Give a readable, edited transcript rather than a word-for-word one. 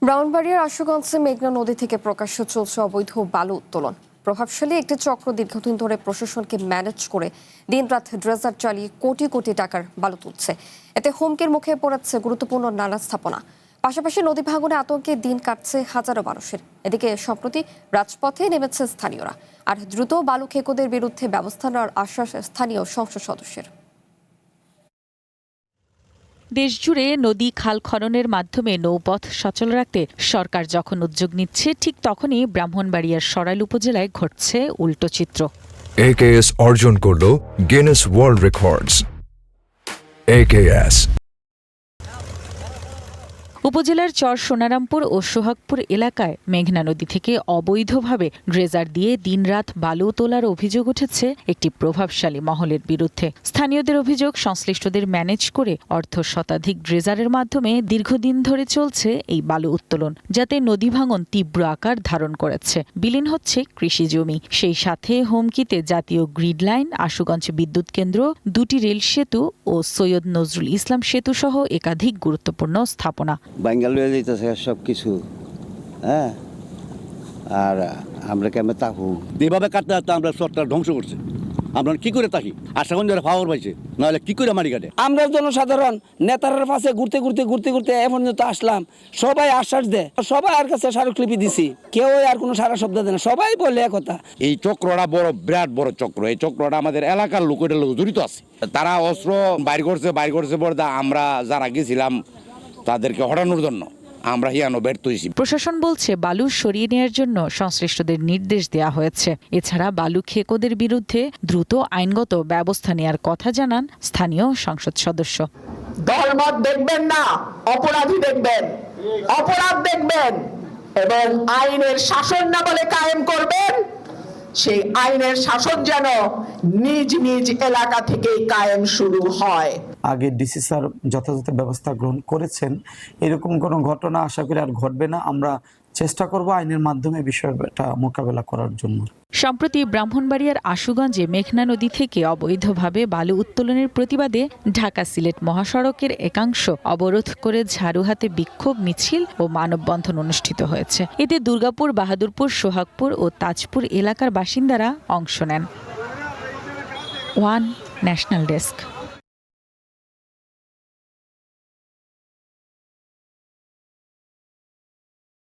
ব্রাহ্মণবাড়িয়ার আশুগঞ্জে মেঘনা নদী থেকে প্রকাশ্য চলছে অবৈধ বালু উত্তোলন। প্রভাবশালী একটি চক্র দীর্ঘদিন ধরে প্রশাসনকে ম্যানেজ করে দিনরাত ড্রেজার চালিয়ে কোটি কোটি টাকার বালু তুলছে। এতে হুমকির মুখে পড়েছে গুরুত্বপূর্ণ নানা স্থাপনা। পাশাপাশি নদী ভাঙনে আতঙ্কে দিন কাটছে হাজারো মানুষের। এদিকে সম্প্রতি রাজপথে নেমেছে স্থানীয়রা, আর দ্রুত বালু খেকোদের বিরুদ্ধে ব্যবস্থা নেওয়ার আশ্বাস স্থানীয় সংসদ সদস্যের। দেশজুড়ে নদী খাল খননের মাধ্যমে নৌপথ সচল রাখতে সরকার যখন উদ্যোগ নিচ্ছে, ঠিক তখনই ব্রাহ্মণবাড়িয়ার সরাইল উপজেলায় ঘটছে উল্টো চিত্র। AKS অর্জন করল গিনেস ওয়ার্ল্ড রেকর্ডস। AKS উপজেলার চর সোনারামপুর ও সোহাগপুর এলাকায় মেঘনা নদী থেকে অবৈধভাবে ড্রেজার দিয়ে দিনরাত বালু তোলার অভিযোগ উঠেছে একটি প্রভাবশালী মহলের বিরুদ্ধে। স্থানীয়দের অভিযোগ, সংশ্লিষ্টদের ম্যানেজ করে অর্ধ শতাধিক ড্রেজারের মাধ্যমে দীর্ঘদিন ধরে চলছে এই বালু উত্তোলন, যাতে নদী ভাঙন তীব্র আকার ধারণ করেছে। বিলীন হচ্ছে কৃষি জমি, সেই সাথে হুমকিতে জাতীয় গ্রিড লাইন, আশুগঞ্জ বিদ্যুৎ কেন্দ্র, দুটি রেল সেতু ও সৈয়দ নজরুল ইসলাম সেতু সহ একাধিক গুরুত্বপূর্ণ স্থাপনা। বাঙ্গাল হয়ে যেতেছে সব কিছু, হ্যাঁ। আর আমরা কেমন তাকু যেভাবে কাটতে কাটতে আমরা সরকার ধ্বংস করছে। আমরা কি করে থাকি? আশাগঞ্জ ফাওয়ার পাইছে, নাহলে কি করে মারি কাটে? আমরা জনসাধারণ নেতার পাশে ঘুরতে এখন পর্যন্ত আসলাম, সবাই আশ্বাস দেয়, সবাই আর কাছে স্মারকলিপি দিছি, কেউ আর কোনো সারা শব্দ দেয় না, সবাই বলে একথা। এই চক্রটা বড়, বিরাট বড় চক্র। এই চক্রটা আমাদের এলাকার লোকের লোক জড়িত আছে। তারা অস্ত্র বাইর করছে বলতে আমরা যারা গেছিলাম তাদেরকে হটানোর জন্য আমরা হিয়ানো ব্যর্থ হয়েছি। প্রশাসন বলছে বালু সরিয়ে নেওয়ার জন্য সংশ্লিষ্টদের নির্দেশ দেওয়া হয়েছে। এছাড়া বালু খেকোদের বিরুদ্ধে দ্রুত আইনগত ব্যবস্থা নেওয়ার কথা জানান স্থানীয় সংসদ সদস্য। দলমত দেখবেন না, অপরাধী দেখবেন, অপরাধ দেখবেন এবং আইনের শাসন না বলে কায়েম করবেন। সেই আইনের শাসন যেন নিজ নিজ এলাকা থেকেই কায়েম শুরু হয়। আগে ডিসি স্যার যথাযথ ব্যবস্থা গ্রহণ করেছেন, এরকম কোনো ঘটনা আশা করি আর ঘটবে না। আমরা চেষ্টা করব আইনের মাধ্যমে বিষয়টা মোকাবেলা করার জন্য। সম্প্রতি ব্রাহ্মণবাড়িয়ার আশুগঞ্জে মেঘনা নদী থেকে অবৈধভাবে বালু উত্তোলনের প্রতিবাদে ঢাকা সিলেট মহাসড়কের একাংশ অবরোধ করে ঝাড়ু হাতে বিক্ষোভ মিছিল ও মানববন্ধন অনুষ্ঠিত হয়েছে। এতে দুর্গাপুর, বাহাদুরপুর, সোহাগপুর ও তাজপুর এলাকার বাসিন্দারা অংশ নেন। One national desk.